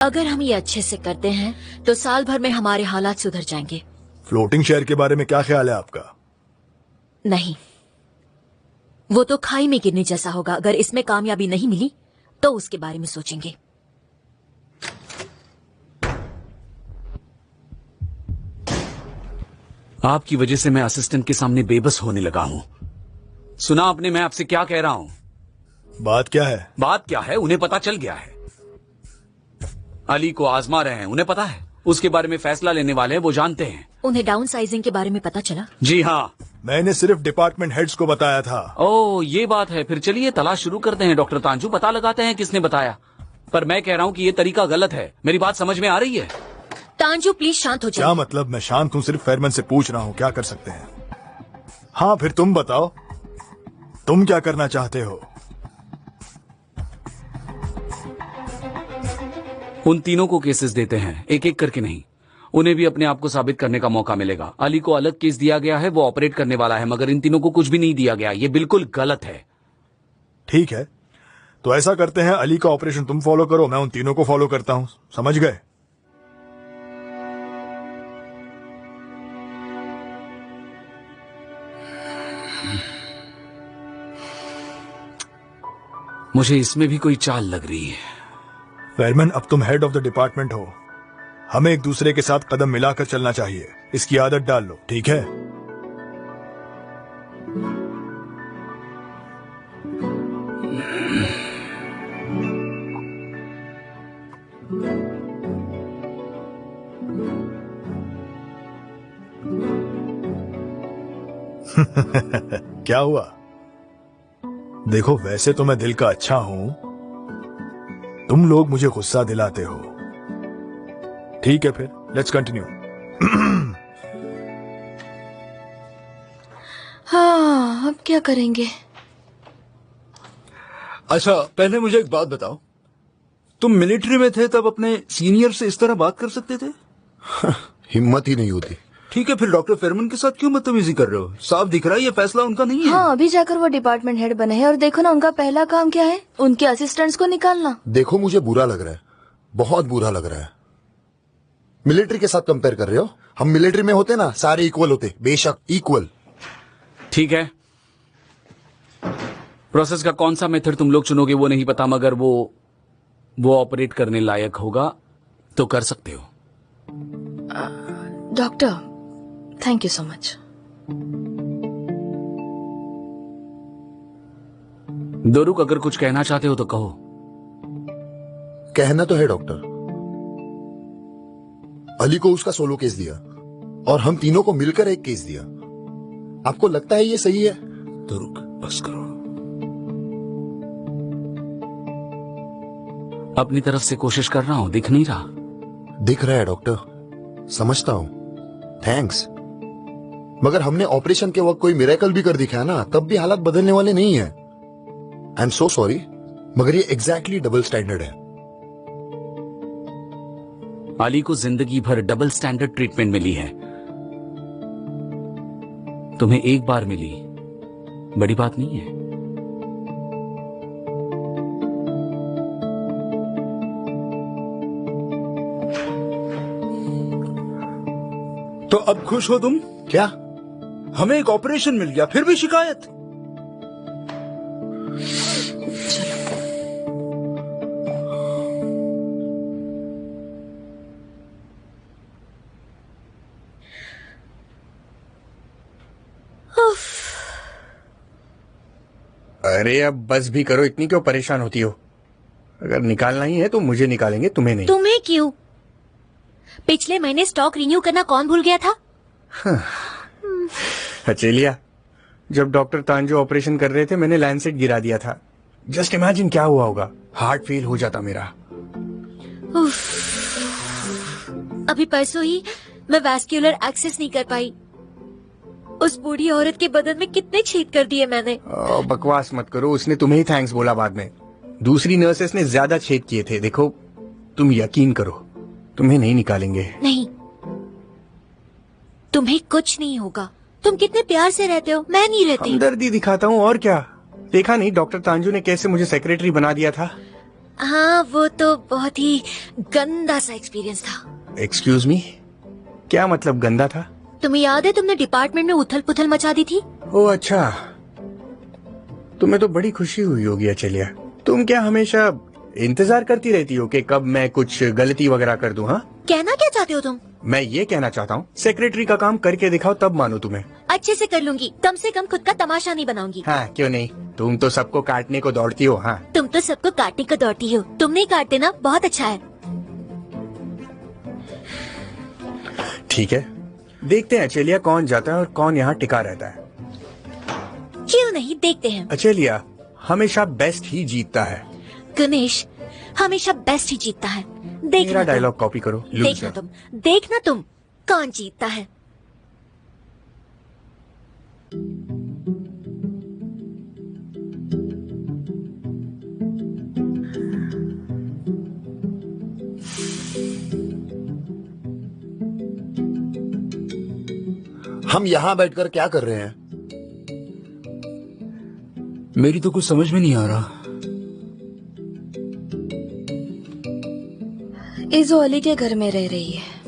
अगर हम ये अच्छे से करते हैं तो साल भर में हमारे हालात सुधर जाएंगे। फ्लोटिंग शेयर के बारे में क्या ख्याल है आपका? नहीं, वो तो खाई में गिरने जैसा होगा। अगर इसमें कामयाबी नहीं मिली तो उसके बारे में सोचेंगे। आपकी वजह से मैं असिस्टेंट के सामने बेबस होने लगा हूं। सुना आपने मैं आपसे क्या कह रहा हूं? बात क्या है? बात क्या है? उन्हें पता चल गया है। अली को आजमा रहे हैं, उन्हें पता है। उसके बारे में फैसला लेने वाले हैं, वो जानते हैं। उन्हें डाउन साइजिंग के बारे में पता चला? जी हाँ, मैंने सिर्फ डिपार्टमेंट हेड्स को बताया था। ओह ये बात है। फिर चलिए तलाश शुरू करते हैं डॉक्टर तांजू, पता लगाते हैं किसने बताया। पर मैं कह रहा हूँ कि ये तरीका गलत है। मेरी बात समझ में आ रही है? तांजू प्लीज शांत हो जाइए। क्या मतलब? मैं शांत हूँ, सिर्फ फेरमन से पूछ रहा हूँ क्या कर सकते हैं। हाँ फिर तुम बताओ, तुम क्या करना चाहते हो? उन तीनों को केसेस देते हैं, एक एक करके नहीं। उन्हें भी अपने आप को साबित करने का मौका मिलेगा। अली को अलग केस दिया गया है, वो ऑपरेट करने वाला है, मगर इन तीनों को कुछ भी नहीं दिया गया। ये बिल्कुल गलत है। ठीक है, तो ऐसा करते हैं, अली का ऑपरेशन तुम फॉलो करो, मैं उन तीनों को फॉलो करता हूँ। समझ गए? मुझे इसमें भी कोई चाल लग रही है। फेरमन, अब तुम हेड ऑफ द डिपार्टमेंट हो। हमें एक दूसरे के साथ कदम मिलाकर चलना चाहिए। इसकी आदत डाल लो, ठीक है? क्या हुआ? देखो, वैसे तो मैं दिल का अच्छा हूं, तुम लोग मुझे गुस्सा दिलाते हो। ठीक है, फिर लेट्स कंटिन्यू। हाँ, अब क्या करेंगे? अच्छा, पहले मुझे एक बात बताओ, तुम मिलिट्री में थे तब अपने सीनियर से इस तरह बात कर सकते थे? हिम्मत ही नहीं होती। ठीक है, फिर डॉक्टर फेरमन के साथ क्यों बदतमीजी कर रहे हो? साफ दिख रहा है ये फैसला उनका नहीं है। हाँ, अभी जाकर वो डिपार्टमेंट हेड बने हैं और देखो ना, उनका पहला काम क्या है? उनके असिस्टेंट्स को निकालना। देखो, मुझे बुरा लग रहा है, बहुत बुरा लग रहा है। मिलिट्री के साथ कंपेयर कर रहे हो? हम मिलिट्री में होते ना, सारे इक्वल होते, बेशक इक्वल। ठीक है, प्रोसेस का कौन सा मेथड तुम लोग चुनोगे वो नहीं पता, मगर वो ऑपरेट करने लायक होगा तो कर सकते हो। Doctor, thank you so much. Doruk, अगर कुछ कहना चाहते हो तो कहो। कहना तो है डॉक्टर, अली को उसका सोलो केस दिया और हम तीनों को मिलकर एक केस दिया। आपको लगता है ये सही है? दोरुक, बस करो। अपनी तरफ से कोशिश कर रहा हूं, दिख नहीं रहा? दिख रहा है डॉक्टर, समझता हूं, थैंक्स। मगर हमने ऑपरेशन के वक्त कोई मिरेकल भी कर दिखाया ना, तब भी हालात बदलने वाले नहीं है। आई एम सो सॉरी, मगर ये एग्जैक्टली डबल स्टैंडर्ड है। अली को जिंदगी भर डबल स्टैंडर्ड ट्रीटमेंट मिली है, तुम्हें एक बार मिली, बड़ी बात नहीं है। तो अब खुश हो तुम? क्या? हमें एक ऑपरेशन मिल गया, फिर भी शिकायत? अरे अब बस भी करो, इतनी क्यों परेशान होती हो? अगर निकालना ही है तो मुझे निकालेंगे, तुम्हें नहीं। तुम्हें क्यों? पिछले महीने स्टॉक रिन्यू करना कौन भूल गया था? अचेलिया, जब डॉक्टर तांजो ऑपरेशन कर रहे थे मैंने लैंसेट गिरा दिया था। जस्ट इमेजिन क्या हुआ होगा, हार्ट फेल हो जाता मेरा। अभी परसों ही मैं वैस्कुलर एक्सेस नहीं कर पाई। उस बूढ़ी औरत के बदन में कितने छेद कर दिए मैंने। बकवास मत करो, उसने तुम्हें ही थैंक्स बोला बाद में। दूसरी नर्सेस ने ज्यादा छेद किए थे। देखो, तुम यकीन करो, तुम्हें नहीं निकालेंगे। नहीं, तुम्हें कुछ नहीं होगा। तुम कितने प्यार से रहते हो, मैं नहीं रहती। हमदर्दी दिखाता हूँ और क्या। देखा नहीं डॉक्टर तांजू ने कैसे मुझे सेक्रेटरी बना दिया था? हाँ, वो तो बहुत ही गंदा सा एक्सपीरियंस था। एक्सक्यूज मी, क्या मतलब गंदा था? तुम्हें याद है तुमने डिपार्टमेंट में उथल पुथल मचा दी थी? ओह अच्छा, तुम्हें तो बड़ी खुशी हुई होगी अचलिया। तुम क्या हमेशा इंतजार करती रहती हो कि कब मैं कुछ गलती वगैरह कर दूं? हाँ, कहना क्या चाहते हो तुम? मैं ये कहना चाहता हूँ, सेक्रेटरी का काम करके दिखाओ तब मानो तुम्हें। अच्छे से कर लूंगी, कम से कम खुद का तमाशा नहीं बनाऊंगी। हाँ क्यों नहीं, तुम तो सबको काटने को दौड़ती हो। हाँ तुम तो सबको काटने को दौड़ती हो, तुम नहीं काटते ना, बहुत अच्छा है। ठीक है, देखते हैं अचलिया कौन जाता है और कौन यहाँ टिका रहता है। क्यों नहीं, देखते हैं। अचलिया हमेशा बेस्ट ही जीतता है। गणेश हमेशा बेस्ट ही जीतता है। देखना मेरा तुम, डायलॉग कॉपी करो। देखना तुम कौन जीतता है। हम यहाँ बैठकर क्या कर रहे हैं? मेरी तो कुछ समझ में नहीं आ रहा। इजो अली के घर में रह रही है।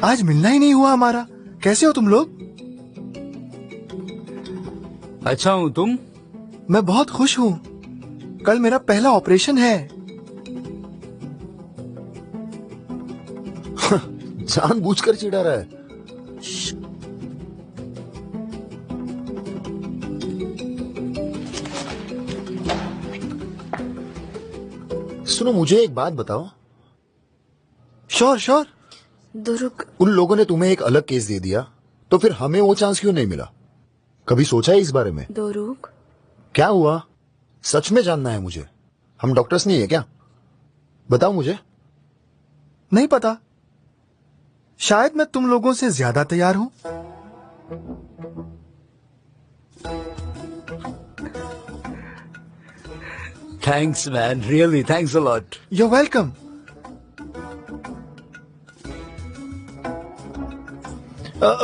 आज मिलना ही नहीं हुआ हमारा। कैसे हो तुम लोग? अच्छा हूँ, तुम? मैं बहुत खुश हूँ। कल मेरा पहला ऑपरेशन है। जानबूझकर चिढ़ा रहा है। सुनो, मुझे एक बात बताओ। Sure sure. दुरुक, उन लोगों ने तुम्हें एक अलग केस दे दिया, तो फिर हमें वो चांस क्यों नहीं मिला? कभी सोचा है इस बारे में? दुरुक, क्या हुआ? सच में जानना है मुझे। हम डॉक्टर्स नहीं है क्या? बताओ मुझे। नहीं पता, शायद मैं तुम लोगों से ज्यादा तैयार हूं। Thanks man, really thanks a lot. You welcome.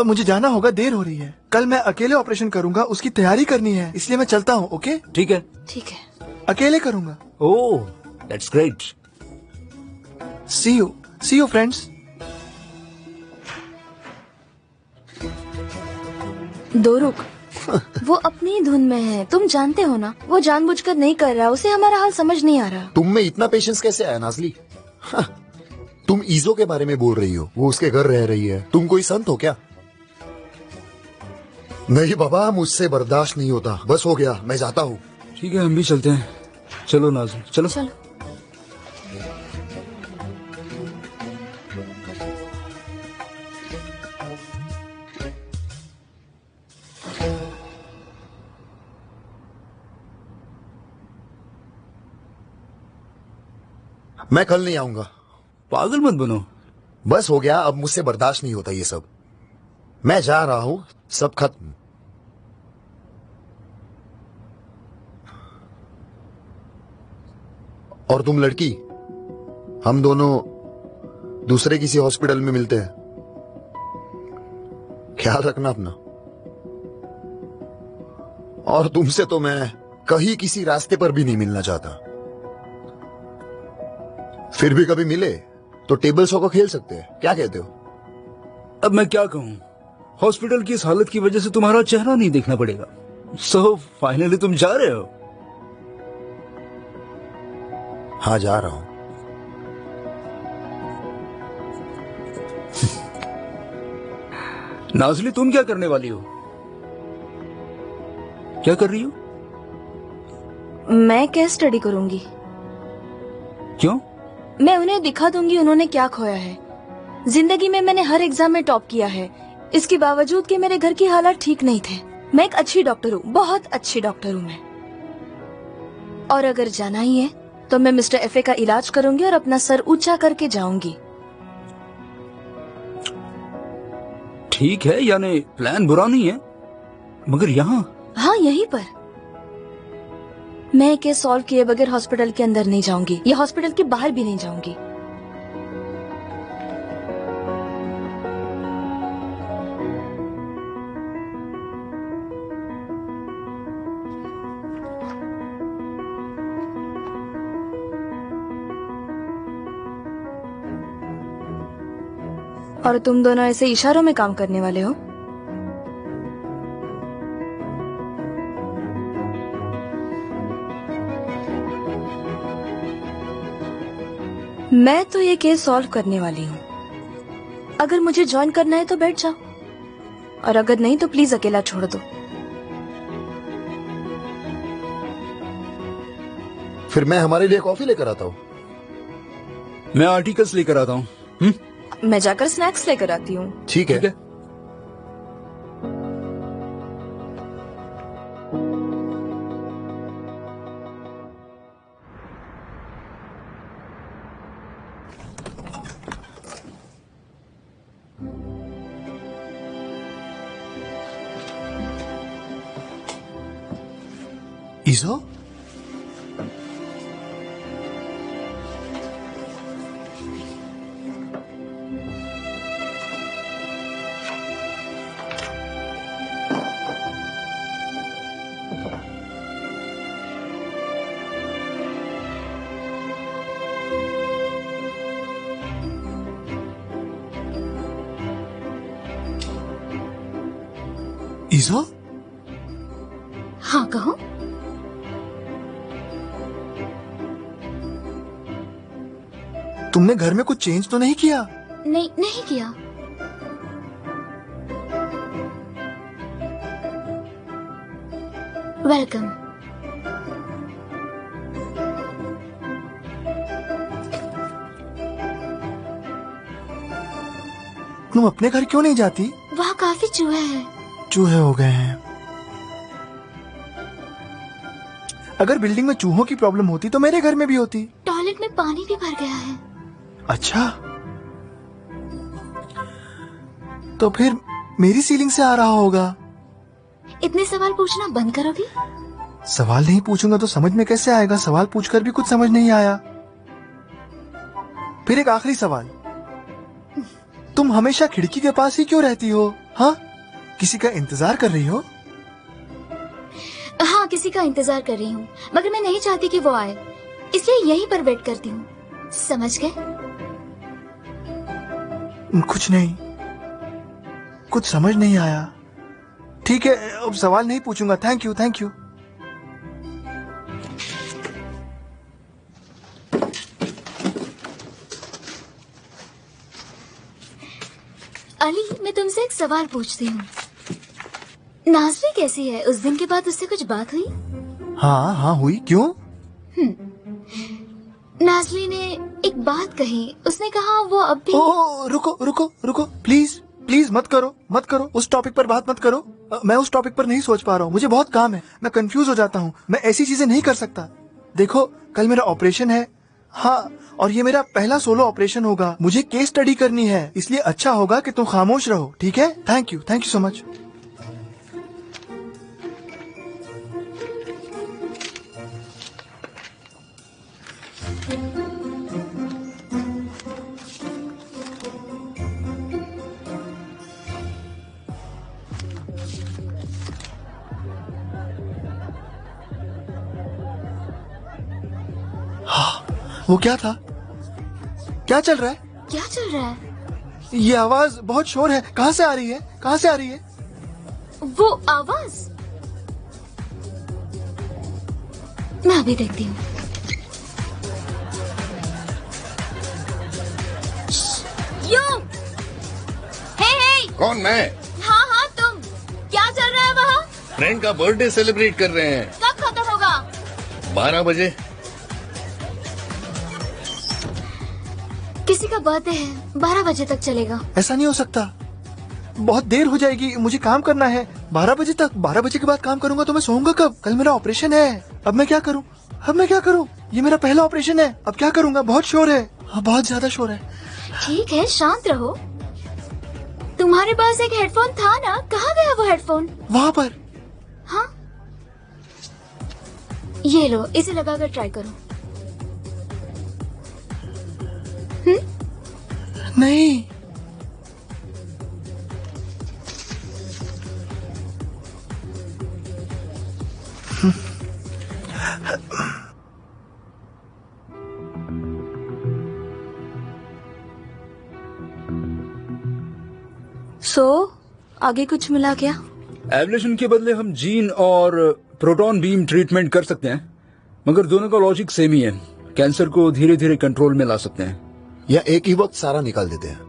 मुझे जाना होगा, देर हो रही है। कल मैं अकेले ऑपरेशन करूंगा, उसकी तैयारी करनी है, इसलिए मैं चलता हूँ। ओके? ठीक है। ठीक है। अकेले करूंगा। Oh that's great. See you friends. Doruk, वो अपनी धुन में है, तुम जानते हो ना। वो जानबूझकर नहीं कर रहा, उसे हमारा हाल समझ नहीं आ रहा। तुम में इतना पेशेंस कैसे आया नाजली? हाँ, तुम ईजो के बारे में बोल रही हो, वो उसके घर रह रही है। तुम कोई संत हो क्या? नहीं बाबा, मुझसे बर्दाश्त नहीं होता। बस हो गया, मैं जाता हूँ। ठीक है, हम भी चलते हैं। चलो नाज़िल, चलो। चलो। मैं कल नहीं आऊंगा। पागल मत बनो। बस हो गया, अब मुझसे बर्दाश्त नहीं होता ये सब। मैं जा रहा हूं, सब खत्म। और तुम लड़की, हम दोनों दूसरे किसी हॉस्पिटल में मिलते हैं। ख्याल रखना अपना। और तुमसे तो मैं कहीं किसी रास्ते पर भी नहीं मिलना चाहता। फिर भी कभी मिले तो टेबल सॉकर खेल सकते हैं। क्या कहते हो? अब मैं क्या कहूँ, हॉस्पिटल की इस हालत की वजह से तुम्हारा चेहरा नहीं देखना पड़ेगा। सो फाइनली तुम जा रहे हो? हाँ, जा रहा हूं। नाज़ली, तुम क्या करने वाली हो? क्या कर रही हो? मैं केस स्टडी करूंगी। क्यों? मैं उन्हें दिखा दूंगी उन्होंने क्या खोया है। जिंदगी में मैंने हर एग्जाम में टॉप किया है, इसके बावजूद कि मेरे घर की हालात ठीक नहीं थे। मैं एक अच्छी डॉक्टर हूँ, बहुत अच्छी डॉक्टर हूँ मैं। और अगर जाना ही है तो मैं मिस्टर एफए का इलाज करूंगी और अपना सर ऊंचा करके जाऊंगी। ठीक है, यानी प्लान बुरा नहीं है, मगर यहाँ? हाँ, यहीं पर। मैं केस सॉल्व किए बगैर हॉस्पिटल के अंदर नहीं जाऊंगी, या हॉस्पिटल के बाहर भी नहीं जाऊंगी। और तुम दोनों ऐसे इशारों में काम करने वाले हो? मैं तो ये केस सॉल्व करने वाली हूँ। अगर मुझे ज्वाइन करना है तो बैठ जाओ, और अगर नहीं तो प्लीज अकेला छोड़ दो। फिर मैं हमारे लिए कॉफी लेकर आता हूँ। मैं आर्टिकल्स लेकर आता हूँ। मैं जाकर स्नैक्स लेकर आती हूँ। ठीक है। ईजो, ईजो, हाँ कहो। तुमने घर में कुछ चेंज तो नहीं किया? नहीं, नहीं किया। वेलकम। तुम अपने घर क्यों नहीं जाती? वहाँ काफी चूहे हैं। चूहे हो गए हैं। अगर बिल्डिंग में चूहों की प्रॉब्लम होती तो मेरे घर में भी होती। टॉयलेट में पानी भी भर गया है। अच्छा, तो फिर मेरी सीलिंग से आ रहा होगा। इतने सवाल पूछना बंद करोगी? सवाल नहीं पूछूंगा तो समझ में कैसे आएगा? सवाल पूछकर भी कुछ समझ नहीं आया। फिर एक आखिरी सवाल, तुम हमेशा खिड़की के पास ही क्यों रहती हो? हाँ, किसी का इंतजार कर रही हो? हाँ, किसी का इंतजार कर रही हूँ, मगर मैं नहीं चाहती कि वो आए, इसलिए यहीं पर वेट करती हूँ। समझ गए? कुछ नहीं, कुछ समझ नहीं आया। ठीक है, अब सवाल नहीं पूछूंगा। Thank you, thank you. Ali, मैं तुमसे एक सवाल पूछती हूँ। नाज़री कैसी है? उस दिन के बाद उससे कुछ बात हुई? हाँ हाँ हुई। क्यों? नाज़री ने एक बात कही। उसने कहा वो अब भी... ओ, रुको रुको रुको, प्लीज प्लीज मत करो, मत करो। उस टॉपिक पर बात मत करो। मैं उस टॉपिक पर नहीं सोच पा रहा हूँ। मुझे बहुत काम है, मैं कंफ्यूज हो जाता हूँ। मैं ऐसी चीजें नहीं कर सकता। देखो, कल मेरा ऑपरेशन है। हाँ, और ये मेरा पहला सोलो ऑपरेशन होगा। मुझे केस स्टडी करनी है, इसलिए अच्छा होगा कि तुम खामोश रहो। ठीक है? Thank you so much. वो क्या था? क्या चल रहा है? क्या चल रहा है? ये आवाज, बहुत शोर है। कहाँ से आ रही है? कहाँ से आ रही है? वो आवाज मैं अभी देखती हूँ। यो, हे, कौन? मैं? हाँ हाँ तुम। क्या चल रहा है वहाँ? फ्रेंड का बर्थडे सेलिब्रेट कर रहे हैं। कब खत्म होगा? 12 बजे। किसी का बर्थडे है, 12 बजे तक चलेगा। ऐसा नहीं हो सकता, बहुत देर हो जाएगी। मुझे काम करना है 12 बजे तक। 12 बजे के बाद काम करूंगा तो मैं सोऊंगा कब? कल मेरा ऑपरेशन है। अब मैं क्या करूं? ये मेरा पहला ऑपरेशन है। अब क्या करूंगा? बहुत शोर है। हाँ, बहुत ज्यादा शोर है। ठीक है, शांत रहो। तुम्हारे पास एक हेडफोन था ना? कहाँ गया वो हेडफोन? वहाँ पर। हाँ, ये लो, इसे लगाकर ट्राई करो। नहीं, आगे कुछ मिला क्या? एब्लेशन के बदले हम जीन और प्रोटॉन बीम ट्रीटमेंट कर सकते हैं, मगर दोनों का लॉजिक सेम ही है। कैंसर को धीरे धीरे कंट्रोल में ला सकते हैं या एक ही वक्त सारा निकाल देते हैं।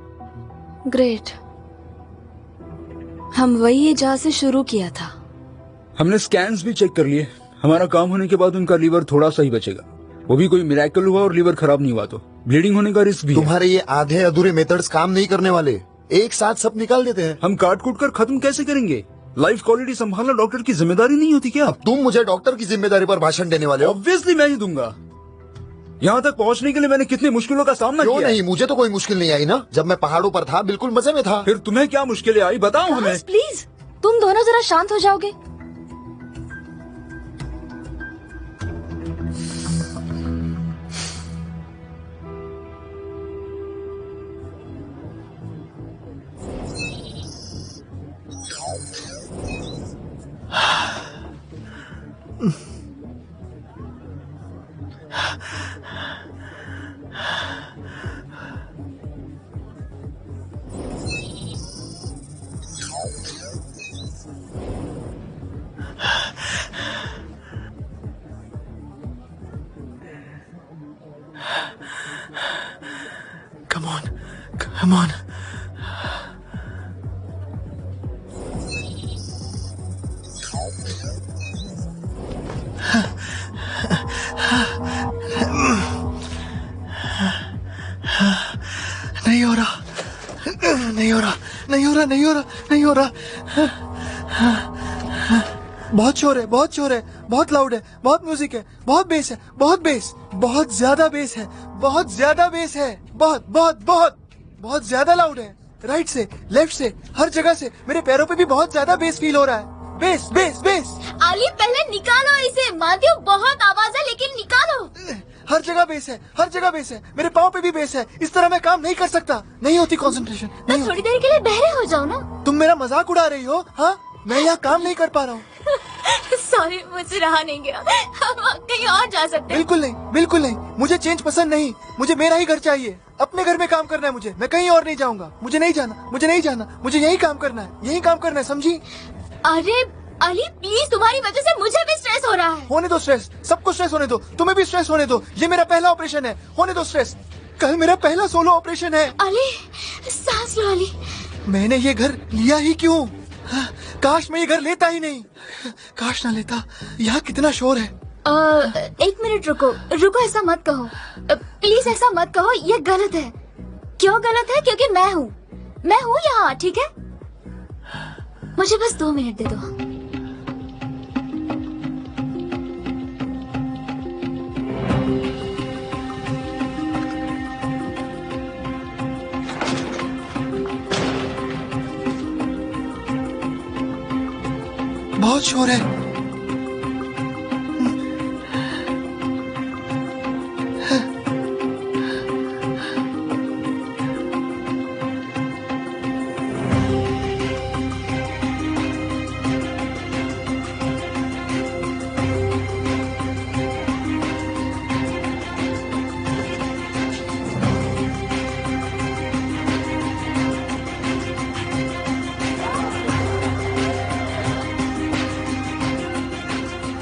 ग्रेट। हम वही है जहाँ से शुरू किया था। हमने स्कैन्स भी चेक कर लिए। हमारा काम होने के बाद उनका लीवर थोड़ा सा ही बचेगा। वो भी कोई मिरेकल हुआ और लीवर खराब नहीं हुआ तो ब्लीडिंग होने का रिस्क भी है। तुम्हारे ये आधे अधूरे मेथड्स काम नहीं करने वाले। एक साथ सब निकाल देते हैं। हम काट कूट कर खत्म कैसे करेंगे? लाइफ क्वालिटी संभालना डॉक्टर की जिम्मेदारी नहीं होती क्या? तुम मुझे डॉक्टर की जिम्मेदारी पर भाषण देने वाले हो? ऑब्वियसली मैं ही दूंगा। यहाँ तक पहुँचने के लिए मैंने कितनी मुश्किलों का सामना क्यों किया। नहीं, मुझे तो कोई मुश्किल नहीं आई ना। जब मैं पहाड़ों पर था बिल्कुल मजे में था। फिर तुम्हें क्या मुश्किलें आई बताओ हमें। प्लीज तुम दोनों जरा शांत हो जाओगे? Come on, come on. नहीं हो रहा, नहीं हो रहा, नहीं हो रहा, नहीं हो रहा, नहीं हो रहा। बहुत शोर है, बहुत शोर है, बहुत लाउड है, बहुत म्यूजिक है, बहुत बेस है, बहुत बेस, बहुत ज्यादा बेस है, बहुत ज्यादा बेस है, बहुत बहुत बहुत बहुत ज्यादा लाउड है। राइट से, लेफ्ट से, हर जगह से मेरे पैरों पे भी बहुत ज्यादा बेस फील हो रहा है। Base base base. अली पहले निकालो इसे। मानती हूँ बहुत आवाज है लेकिन निकालो। हर जगह बेस है, हर जगह बेस है, मेरे पाँव पे भी बेस है। इस तरह मैं काम नहीं कर सकता, नहीं होती कंसंट्रेशन। तो थोड़ी देर के लिए बहरे हो जाओ ना। तुम मेरा मजाक उड़ा रही हो? हाँ, मैं यहाँ काम नहीं कर पा रहा हूँ। सॉरी, मुझसे रहा नहीं गया। हम कहीं और जा सकते हैं। बिल्कुल नहीं, बिल्कुल नहीं। मुझे चेंज पसंद नहीं। मुझे मेरा ही घर चाहिए। अपने घर में काम करना है मुझे। मैं कहीं और नहीं जाऊंगा। मुझे नहीं जाना, मुझे नहीं जाना। मुझे यही काम करना है, यही काम करना है, समझी? अरे अली प्लीज, तुम्हारी वजह से मुझे भी स्ट्रेस हो रहा है। होने दो स्ट्रेस, सबको स्ट्रेस होने दो। तुम्हें भी स्ट्रेस होने दो। ये मेरा पहला ऑपरेशन है, होने दो स्ट्रेस। कल मेरा पहला सोलो ऑपरेशन है। अली सांस लो। अली मैंने ये घर लिया ही क्यों? काश मैं ये घर लेता ही नहीं। काश ना लेता। यहाँ कितना शोर है। एक मिनट रुको रुको, ऐसा मत कहो प्लीज, ऐसा मत कहो। ये गलत है। क्यों गलत है? क्योंकि मैं हूँ यहाँ, ठीक है? मुझे बस 2 मिनट दे दो। बहुत शोर है।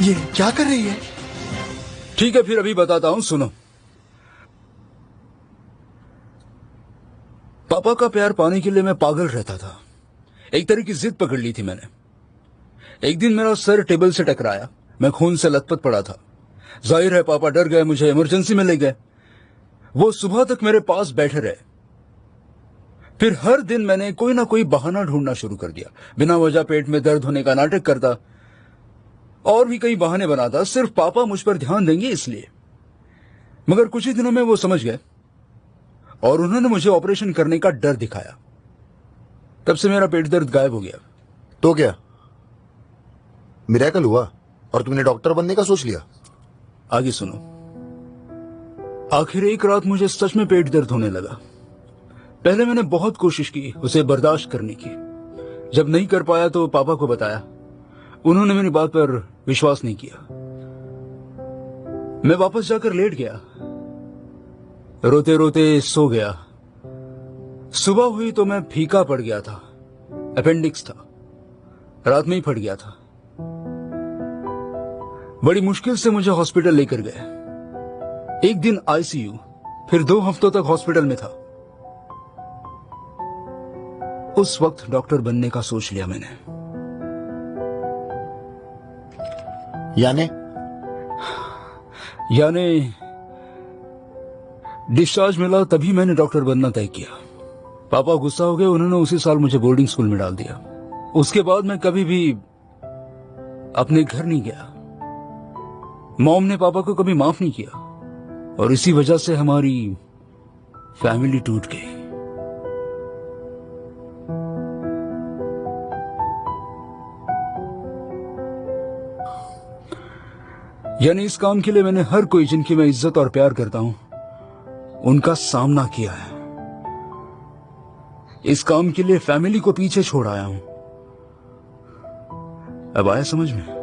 ये क्या कर रही है? ठीक है, फिर अभी बताता हूँ, सुनो। पापा का प्यार पाने के लिए मैं पागल रहता था। एक तरह की जिद पकड़ ली थी मैंने। एक दिन मेरा सर टेबल से टकराया। मैं खून से लथपथ पड़ा था। जाहिर है पापा डर गए, मुझे इमरजेंसी में ले गए। वो सुबह तक मेरे पास बैठे रहे। फिर हर दिन मैंने कोई ना कोई बहाना ढूंढना शुरू कर दिया। बिना वजह पेट में दर्द होने का नाटक करता और भी कई बहाने बनाता, सिर्फ पापा मुझ पर ध्यान देंगे इसलिए। मगर कुछ ही दिनों में वो समझ गए और उन्होंने मुझे ऑपरेशन करने का डर दिखाया। तब से मेरा पेट दर्द गायब हो गया। तो क्या मिरेकल हुआ और तुमने डॉक्टर बनने का सोच लिया? आगे सुनो। आखिर एक रात मुझे सच में पेट दर्द होने लगा। पहले मैंने बहुत कोशिश की उसे बर्दाश्त करने की। जब नहीं कर पाया तो पापा को बताया। उन्होंने मेरी बात पर विश्वास नहीं किया। मैं वापस जाकर लेट गया। रोते रोते सो गया। सुबह हुई तो मैं फीका पड़ गया था। अपेंडिक्स था, रात में ही फट गया था। बड़ी मुश्किल से मुझे हॉस्पिटल लेकर गए। एक दिन आईसीयू, फिर 2 हफ्तों तक हॉस्पिटल में था। उस वक्त डॉक्टर बनने का सोच लिया मैंने। यानी डिस्चार्ज मिला तभी मैंने डॉक्टर बनना तय किया। पापा गुस्सा हो गए, उन्होंने उसी साल मुझे बोर्डिंग स्कूल में डाल दिया। उसके बाद मैं कभी भी अपने घर नहीं गया। मॉम ने पापा को कभी माफ नहीं किया और इसी वजह से हमारी फैमिली टूट गई। यानी इस काम के लिए मैंने हर कोई जिनकी मैं इज्जत और प्यार करता हूं, उनका सामना किया है। इस काम के लिए फैमिली को पीछे छोड़ आया हूं। अब आया समझ में?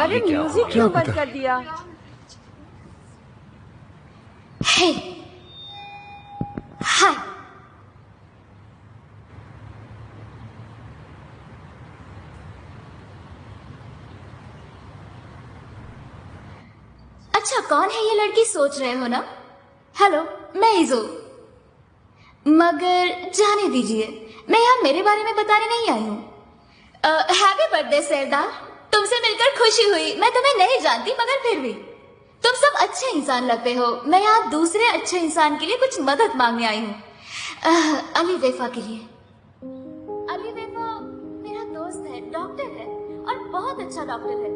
अरे म्यूजिक क्यों बंद कर दिया? हे, हाय। अच्छा, कौन है ये लड़की सोच रहे हो ना? हेलो, मैं इजो। मगर जाने दीजिए, मैं यहाँ मेरे बारे में बताने नहीं आई हूँ। हैप्पी बर्थडे सरदार, तुमसे मिलकर खुशी हुई। मैं तुम्हें नहीं जानती मगर फिर भी तुम सब अच्छे इंसान लगते हो। मैं यहाँ दूसरे अच्छे इंसान के लिए कुछ मदद मांगने आई हूँ। अली वेफा के लिए। अली वेफा मेरा दोस्त है, डॉक्टर है और बहुत अच्छा डॉक्टर है।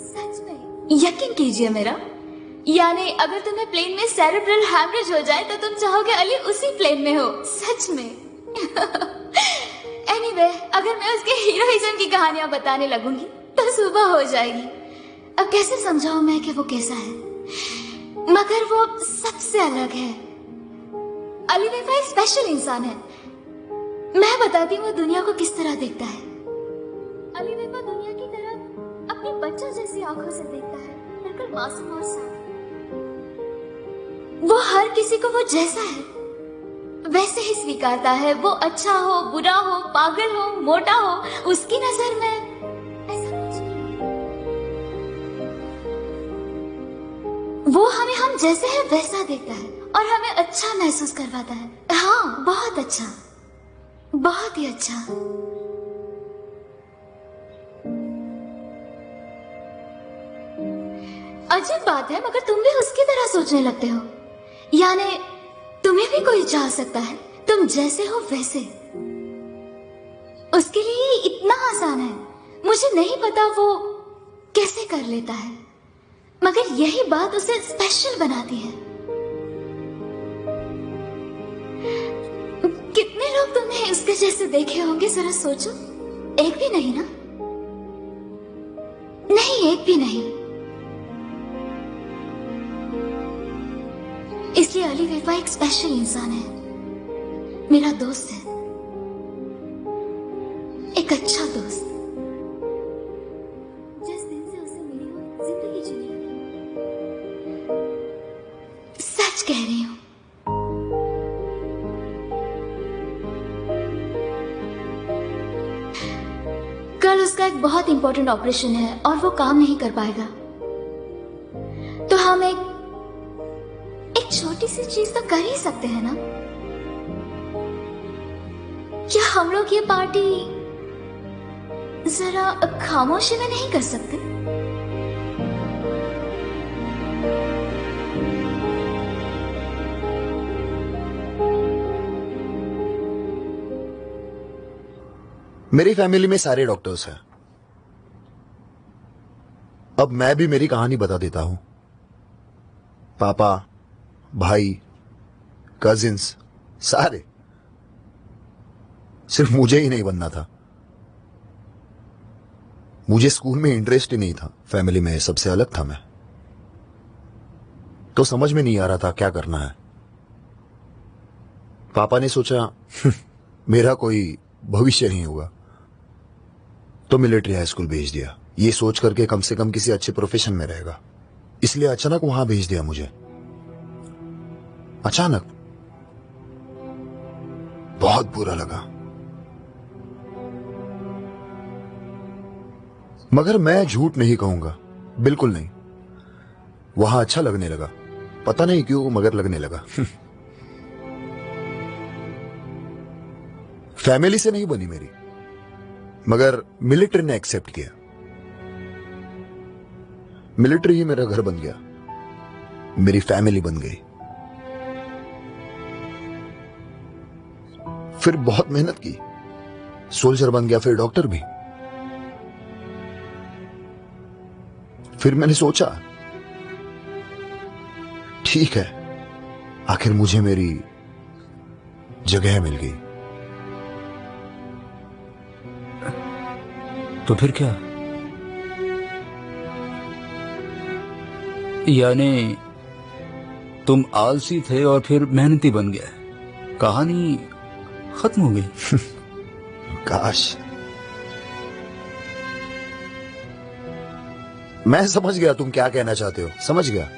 सच में यकीन कीजिए मेरा। यानी अगर तुम्हें प्लेन में सेरेब्रल हैमरेज हो जाए तो तुम चाहोगे अली उसी प्लेन में हो। सच में। एनीवे, अगर मैं उसके हीरोइज्म की कहानियां बताने लगूंगी तो सुबह हो जाएगी। अब कैसे समझाऊं मैं कि वो कैसा है, मगर वो सबसे अलग है। अली वेफा एक स्पेशल इंसान है। मैं बताती हूँ वो दुनिया को किस तरह देखता है। अली वेफा दुनिया की तरफ अपनी बच्चा जैसी आंखों से देखता है, बिल्कुल मासूम और साफ। वो हर किसी को वो जैसा है वैसे ही स्वीकारता है। वो अच्छा हो, बुरा हो, पागल हो, मोटा हो, उसकी नजर में ऐसा कुछ नहीं। वो हमें हम जैसे हैं वैसा देखता है और हमें अच्छा महसूस करवाता है। हाँ, बहुत अच्छा, बहुत ही अच्छा। अजीब बात है, मगर तुम भी उसकी तरह सोचने लगते हो। यानी तुम्हें भी कोई चाह सकता है, तुम जैसे हो वैसे। उसके लिए इतना आसान है। मुझे नहीं पता वो कैसे कर लेता है, मगर यही बात उसे स्पेशल बनाती है। कितने लोग तुमने उसके जैसे देखे होंगे, जरा सोचो। एक भी नहीं ना? नहीं, एक भी नहीं। इसलिए अली वेफा एक स्पेशल इंसान है, मेरा दोस्त है, एक अच्छा दोस्त। जिस दिन से उसे मिली हूँ जिंदगी जीने लगी। सच कह रही हूँ। कल उसका एक बहुत इंपॉर्टेंट ऑपरेशन है और वो काम नहीं कर पाएगा। तो हम एक छोटी सी चीज तो कर ही सकते हैं ना? क्या हम लोग ये पार्टी जरा खामोशी में नहीं कर सकते? मेरी फैमिली में सारे डॉक्टर्स हैं। अब मैं भी मेरी कहानी बता देता हूं। पापा, भाई, कजिन्स, सारे। सिर्फ मुझे ही नहीं बनना था। मुझे स्कूल में इंटरेस्ट ही नहीं था। फैमिली में सबसे अलग था मैं, तो समझ में नहीं आ रहा था क्या करना है। पापा ने सोचा मेरा कोई भविष्य नहीं होगा, तो मिलिट्री हाई स्कूल भेज दिया, ये सोच करके कम से कम किसी अच्छे प्रोफेशन में रहेगा। इसलिए अचानक वहां भेज दिया मुझे। अचानक बहुत बुरा लगा, मगर मैं झूठ नहीं कहूंगा, बिल्कुल नहीं। वहां अच्छा लगने लगा, पता नहीं क्यों मगर लगने लगा। फैमिली से नहीं बनी मेरी, मगर मिलिट्री ने एक्सेप्ट किया। मिलिट्री ही मेरा घर बन गया, मेरी फैमिली बन गई। फिर बहुत मेहनत की, सोल्जर बन गया, फिर डॉक्टर भी। फिर मैंने सोचा ठीक है, आखिर मुझे मेरी जगह मिल गई। तो फिर क्या? यानी तुम आलसी थे और फिर मेहनती बन गए, कहानी खत्म हो गई। काश। मैं समझ गया तुम क्या कहना चाहते हो, समझ गया।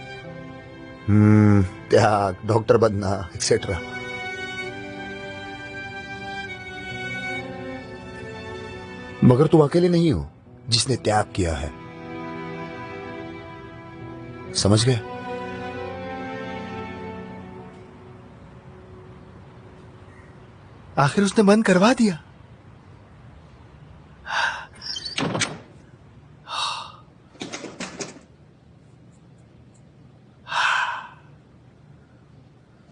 त्याग, डॉक्टर बनना, एक्सेट्रा। मगर तुम अकेले नहीं हो जिसने त्याग किया है, समझ गए? आखिर उसने बंद करवा दिया।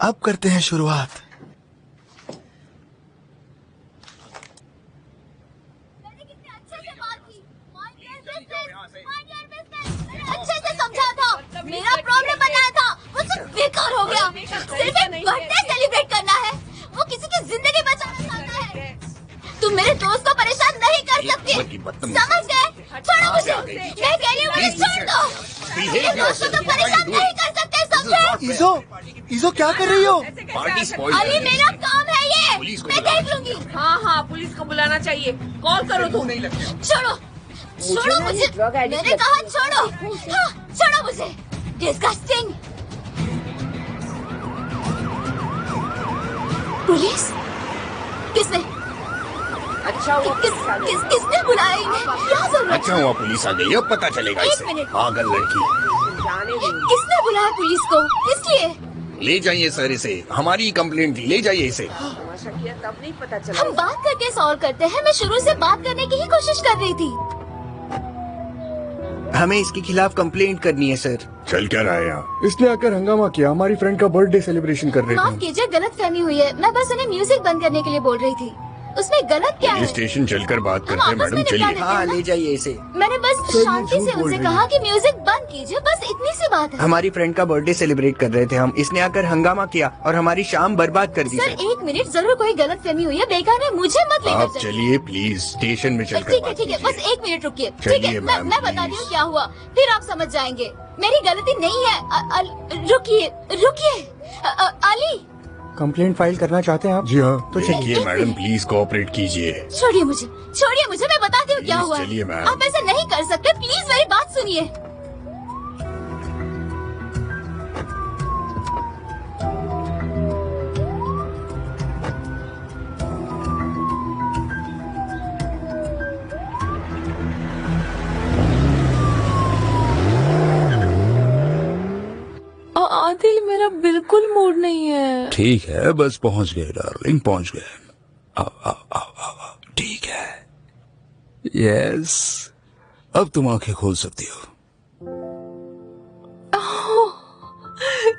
अब करते हैं शुरुआत। अच्छे से समझा था, मेरा प्रॉब्लम बनाया था, वो सब बेकार हो गया। सिर्फ एक बर्थडे सेलिब्रेट करना है, वो किसी की जिंदगी बचाना चाहता है। तुम मेरे दोस्त को परेशान नहीं कर सकते, समझ गए? छोड़ो मुझे, मैं कह रही हूँ मुझे छोड़ दो। मेरे दोस्तों को परेशान नहीं कर सकते, समझे? ईजो क्या कर रही हो? अली, मेरा काम है ये, मैं देख लूंगी। हाँ हाँ, पुलिस को बुलाना चाहिए, कॉल करो तुम। छोड़ो, छोड़ो मुझे, मैंने कहा छोड़ो। हाँ, छोड़ो मुझे। डिस्गस्टिंग। पुलिस? किसने? अच्छा हुआ किसने बुलाया इन्हें? क्या जरूरत? अच्छा हुआ पुलिस आ गई, अब पता चलेगा एक इसे। मिनट। पागल लड़की। जाने दो। किसने बुलाया पुलिस को? इसलिए ले जाइए सर इसे, हमारी कंप्लेंट थी, ले जाइए इसे। तमाशा किया तब नहीं पता चला। हम बात करके सॉल्व करते हैं। मैं शुरू से बात करने की ही कोशिश कर रही थी। हमें इसके खिलाफ कंप्लेंट करनी है सर। चल क्या रहा है यहाँ? इसने आकर हंगामा किया, हमारी फ्रेंड का बर्थडे सेलिब्रेशन कर रहे माफ थे। कीजिए, गलत फहमी हुई है। मैं बस उन्हें म्यूजिक बंद करने के लिए बोल रही थी। उसमें गलत क्या है? पुलिस स्टेशन चलकर बात हम करते हैं आपस में मैडम, निपटा चलिए। लेते हैं ना? ले जाइए इसे। मैंने बस सर, ये शांति से झूठ बोल उनसे रही कहा है। कि म्यूजिक बंद कीजिए, बस इतनी सी बात है। हमारी फ्रेंड का बर्थडे सेलिब्रेट कर रहे थे हम, इसने आकर हंगामा किया और हमारी शाम बर्बाद कर दी। सर एक मिनट, जरूर कोई गलत फहमी हुई है। बेकार है, मुझे मत लेकर आप चलिए। चलिए प्लीज, स्टेशन में चलकर ठीक है बात ठीक है, बस कीजिए। एक मिनट रुकिए। ठीक चलिए है, मैम, मैं बताती हूँ प्लीज। क्या हुआ, फिर आप समझ जाएंगे। मेरी गलती नहीं है। रुकिए रुकिए। अली, कंप्लेंट फाइल करना चाहते हैं आप? जी हाँ। तो देखिए मैडम, प्लीज कोऑपरेट कीजिए। छोड़िए मुझे, छोड़िए मुझे, मैं बताती हूँ क्या प्लीज हुआ। चलिए मैम। आप ऐसा नहीं कर सकते, प्लीज मेरी बात सुनिए। आदिल, मेरा बिल्कुल मूड नहीं है। ठीक है, बस पहुंच गए डार्लिंग, पहुंच गए। आओ आओ आओ आओ आओ, ठीक है। यस, अब तुम आंखें खोल सकती हो।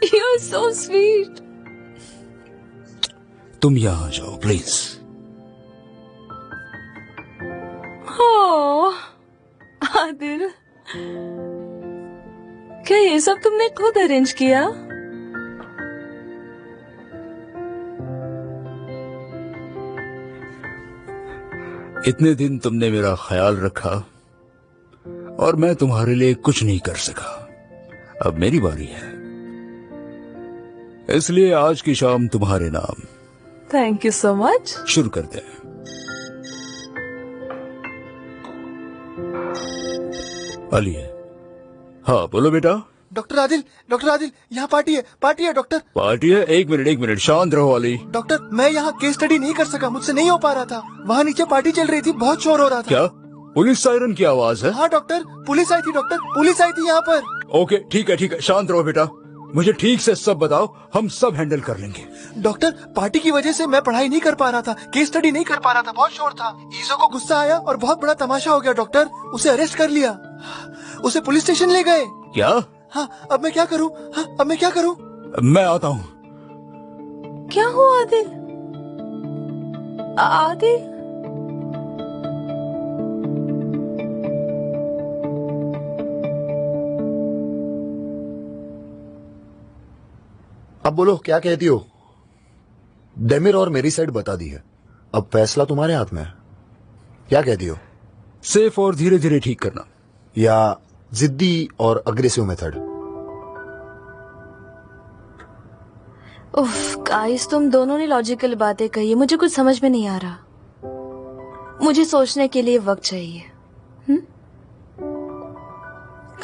You are so sweet. तुम यहां आ जाओ प्लीज। ये सब तुमने खुद अरेंज किया? इतने दिन तुमने मेरा ख्याल रखा और मैं तुम्हारे लिए कुछ नहीं कर सका। अब मेरी बारी है, इसलिए आज की शाम तुम्हारे नाम। Thank you so much. शुरू करते हैं। अली है। हाँ बोलो बेटा। डॉक्टर आदिल यहाँ पार्टी है डॉक्टर। पार्टी है? एक मिनट शांत रहो अली। डॉक्टर मैं यहाँ केस स्टडी नहीं कर सका, मुझसे नहीं हो पा रहा था। वहाँ नीचे पार्टी चल रही थी, बहुत शोर हो रहा था। क्या पुलिस सायरन की आवाज है? हाँ डॉक्टर, पुलिस आई थी डॉक्टर, पुलिस आई थी यहाँ पर। ओके ठीक है, शांत रहो बेटा। मुझे ठीक से सब बताओ, हम सब हैंडल कर लेंगे। डॉक्टर पार्टी की वजह से मैं पढ़ाई नहीं कर पा रहा था, केस स्टडी नहीं कर पा रहा था, बहुत शोर था। ईजो को गुस्सा आया और बहुत बड़ा तमाशा हो गया डॉक्टर। उसे अरेस्ट कर लिया, उसे पुलिस स्टेशन ले गए। क्या? हाँ अब मैं क्या करूँ? मैं आता हूँ। क्या हुआ आदिल? आदिल अब बोलो क्या कहती हो? डेमिर और मेरी साइड बता दी है, अब फैसला तुम्हारे हाथ में है। क्या कहती हो? सेफ और धीरे धीरे ठीक करना या जिद्दी और अग्रेसिव मेथड? उफ गाइस, तुम दोनों ने लॉजिकल बातें कही, मुझे कुछ समझ में नहीं आ रहा। मुझे सोचने के लिए वक्त चाहिए।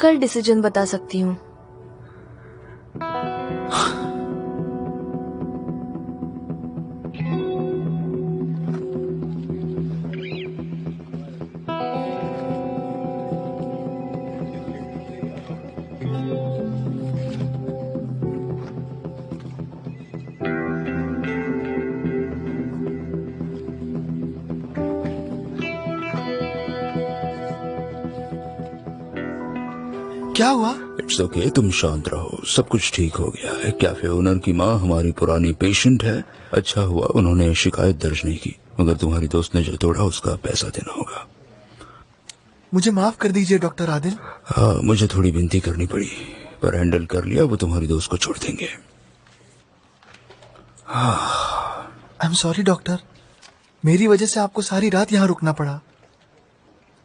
कल डिसीजन बता सकती हूँ। क्या हुआ? इट्स ओके, तुम शांत रहो, सब कुछ ठीक हो गया है। कैफे ओनर की माँ हमारी पुरानी पेशेंट है। अच्छा हुआ उन्होंने शिकायत दर्ज नहीं की, मगर तुम्हारी दोस्त ने जो तोड़ा उसका पैसा देना होगा। मुझे माफ कर दीजिए डॉक्टर आदिल। हाँ मुझे थोड़ी विनती करनी पड़ी, पर हैंडल कर लिया। वो तुम्हारी दोस्त को छोड़ देंगे। आई एम सॉरी डॉक्टर, मेरी वजह से आपको सारी रात यहाँ रुकना पड़ा।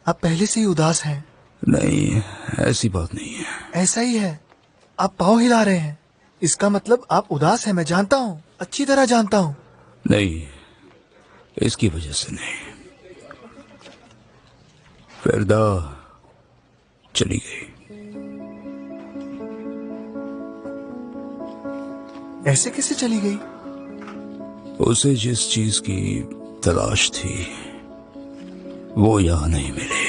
आप पहले से ही उदास हैं। नहीं ऐसी बात नहीं है। ऐसा ही है, आप पाँव हिला रहे हैं, इसका मतलब आप उदास हैं। मैं जानता हूँ, अच्छी तरह जानता हूँ। नहीं इसकी वजह से नहीं। फिरदा चली गई। ऐसे कैसे चली गई? उसे जिस चीज की तलाश थी वो यहां नहीं मिली।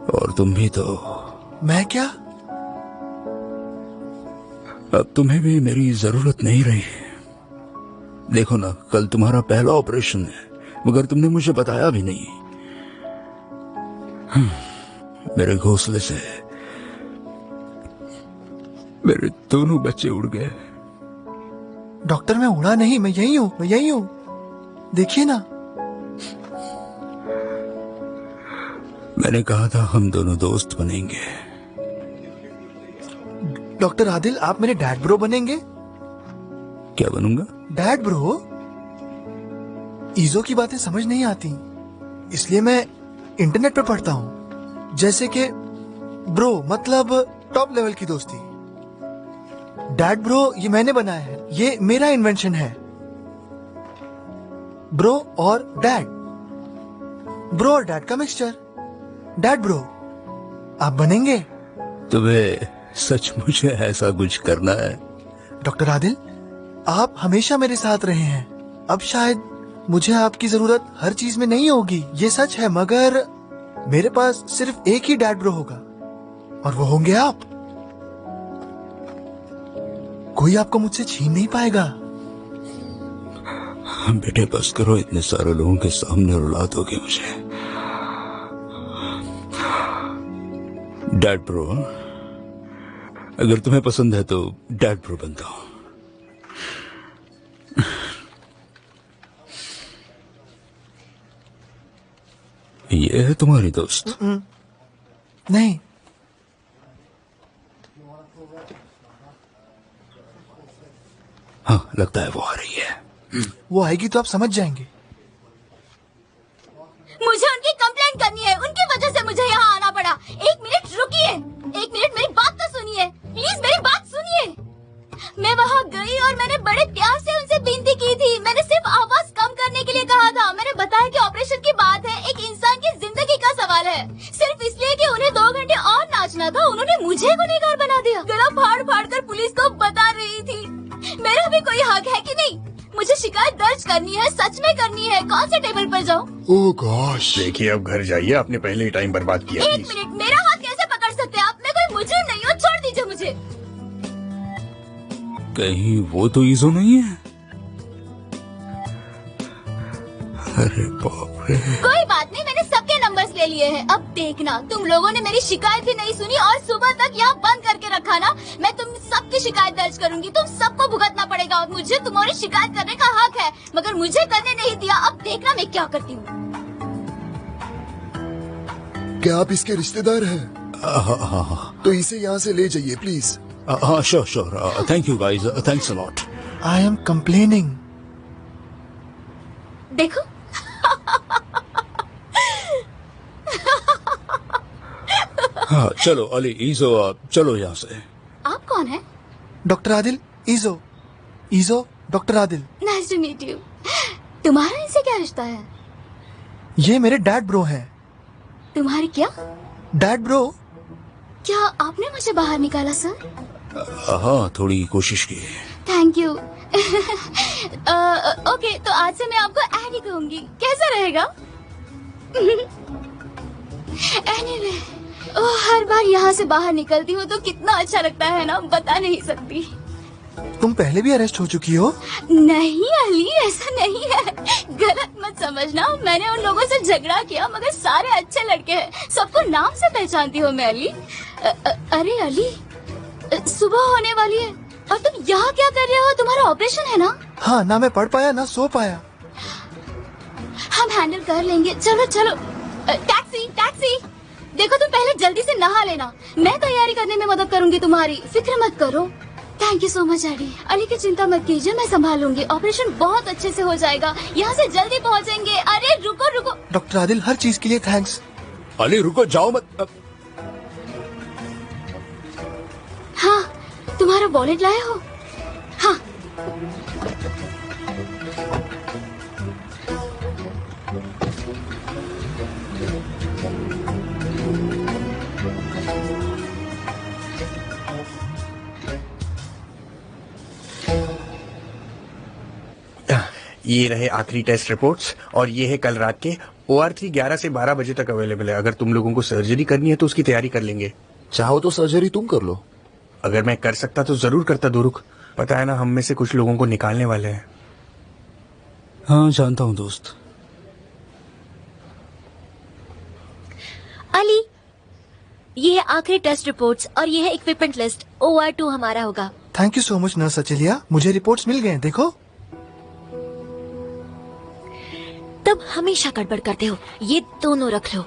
और तुम भी तो। मैं क्या? अब तुम्हें भी मेरी जरूरत नहीं रही। देखो ना, कल तुम्हारा पहला ऑपरेशन है, मगर तुमने मुझे बताया भी नहीं। मेरे घोंसले से मेरे दोनों बच्चे उड़ गए। डॉक्टर मैं उड़ा नहीं, मैं यही हूँ। देखिए ना। मैंने कहा था हम दोनों दोस्त बनेंगे। डॉक्टर आदिल आप मेरे डैड ब्रो बनेंगे? क्या बनूंगा? Dad bro. ईजो की बातें समझ नहीं आती, इसलिए मैं इंटरनेट पे पढ़ता हूँ। जैसे कि ब्रो मतलब टॉप लेवल की दोस्ती। डैड ब्रो ये मैंने बनाया है, ये मेरा इन्वेंशन है। ब्रो और डैड, ब्रो और डैड का मिक्सचर, डैड ब्रो। आप बनेंगे? तुम्हें सचमुच ऐसा कुछ करना है? डॉक्टर आदिल आप हमेशा मेरे साथ रहे हैं, अब शायद मुझे आपकी जरूरत हर चीज में नहीं होगी, ये सच है, मगर मेरे पास सिर्फ एक ही डैड ब्रो होगा और वो होंगे आप। कोई आपको मुझसे छीन नहीं पाएगा। बेटे बस करो, इतने सारे लोगों के सामने रुला दोगे मुझे। डैड ब्रो, अगर तुम्हें पसंद है तो डैड ब्रो बनता हूं। ये है तुम्हारी दोस्त? नहीं, हाँ लगता है वो आ रही है। वो आएगी तो आप समझ जाएंगे। मुझे उनकी कंप्लेंट करनी है, उनकी वजह से मुझे यहाँ आना पड़ा। 1 मिनट रुकिए, 1 मिनट मेरी बात तो सुनिए, प्लीज मेरी बात सुनिए। मैं वहाँ गई और मैंने बड़े प्यार से उनसे विनती की थी। मैंने सिर्फ आवाज कम करने के लिए कहा था। मैंने बताया कि ऑपरेशन की बात है, एक इंसान की जिंदगी का सवाल है। सिर्फ इसलिए कि उन्हें 2 घंटे और नाचना था, उन्होंने मुझे गुनहगार बना दिया। गला फाड़ फाड़ कर पुलिस को बता रही थी। मेरा भी कोई हक है कि नहीं? मुझे शिकायत दर्ज करनी है, सच में करनी है। कौन से टेबल पर जाऊँ? ओह गॉश। देखिए अब घर जाइए, आपने पहले ही टाइम बर्बाद किया। 1 मिनट, मेरा हाथ कैसे पकड़ सकते हैं आप? मैं कोई मुजरिम नहीं हूँ, छोड़ दीजिए मुझे। कहीं वो तो ईजो नहीं है? अरे बाप रे। कोई बात नहीं, मैंने सबके नंबर्स ले लिए हैं। अब देखना, तुम लोगों ने मेरी शिकायत भी नहीं सुनी और सुबह तक यहाँ बंद करके रखा ना। मैं तुम सबकी शिकायत दर्ज करूंगी, तुम सबको भुगतना पड़ेगा और मुझे तुम्हारी शिकायत करने का हक है, मगर मुझे करने नहीं दिया। अब देखना मैं क्या करती हूँ। क्या आप इसके रिश्तेदार हैं? हाँ, तो इसे यहाँ से ले जाइए please. Sure. Thank you guys, thanks a lot. I am complaining. देखो हाँ चलो अली, ईजो चलो यहाँ से। आप कौन है? डॉक्टर आदिल, ईजो doctor Adil. Nice to meet you. तुम्हारा इनसे क्या रिश्ता है? ये मेरे डैड ब्रो हैं। तुम्हारी क्या? Dad bro. क्या आपने मुझे बाहर निकाला सर? हाँ थोड़ी कोशिश की। Thank you. ओके, तो आज से मैं आपको एडी कहूंगी, कैसा रहेगा? एनीवे, हर बार यहाँ से बाहर निकलती हूँ तो कितना अच्छा लगता है ना, बता नहीं सकती। तुम पहले भी अरेस्ट हो चुकी हो? नहीं अली, ऐसा नहीं है, गलत मत समझना। मैंने उन लोगों से झगड़ा किया, मगर सारे अच्छे लड़के हैं, सबको नाम से पहचानती हूँ मैं अली। अरे अली, सुबह होने वाली है और तुम यहाँ क्या कर रहे हो? तुम्हारा ऑपरेशन है ना? हाँ, ना मैं पढ़ पाया ना सो पाया। हम हैंडल कर लेंगे, चलो चलो। Taxi taxi. देखो तुम पहले जल्दी से नहा लेना, मैं तैयारी करने में मदद करूंगी तुम्हारी, फिक्र मत करो। Thank you so much Eddie. Ali की चिंता मत कीजिए, मैं संभाल लूंगी। ऑपरेशन बहुत अच्छे से हो जाएगा, यहाँ से जल्दी पहुँचेंगे। अरे रुको रुको। डॉक्टर आदिल, हर चीज के लिए थैंक्स। अली रुको, जाओ मत। हाँ, तुम्हारा वॉलेट लाए हो? हाँ। ये रहे आखिरी टेस्ट रिपोर्ट्स और ये है कल रात के। OR3 11 से 12 बजे तक अवेलेबल है। अगर तुम लोगों को सर्जरी करनी है तो उसकी तैयारी कर लेंगे। चाहो तो सर्जरी तुम कर लो। अगर मैं कर सकता तो जरूर करता दुरुक। पता है ना, हम में से कुछ लोगों को निकालने वाले हैं। हाँ जानता हूँ दोस्त। अली, ये है आखिरी टेस्ट रिपोर्ट्स और ये है इक्विपमेंट लिस्ट। OR2 हमारा होगा। Thank you so much nurse Acelya, मुझे रिपोर्ट्स मिल गए। देखो तब हमेशा गड़बड़ करते हो, ये दोनों रख लो।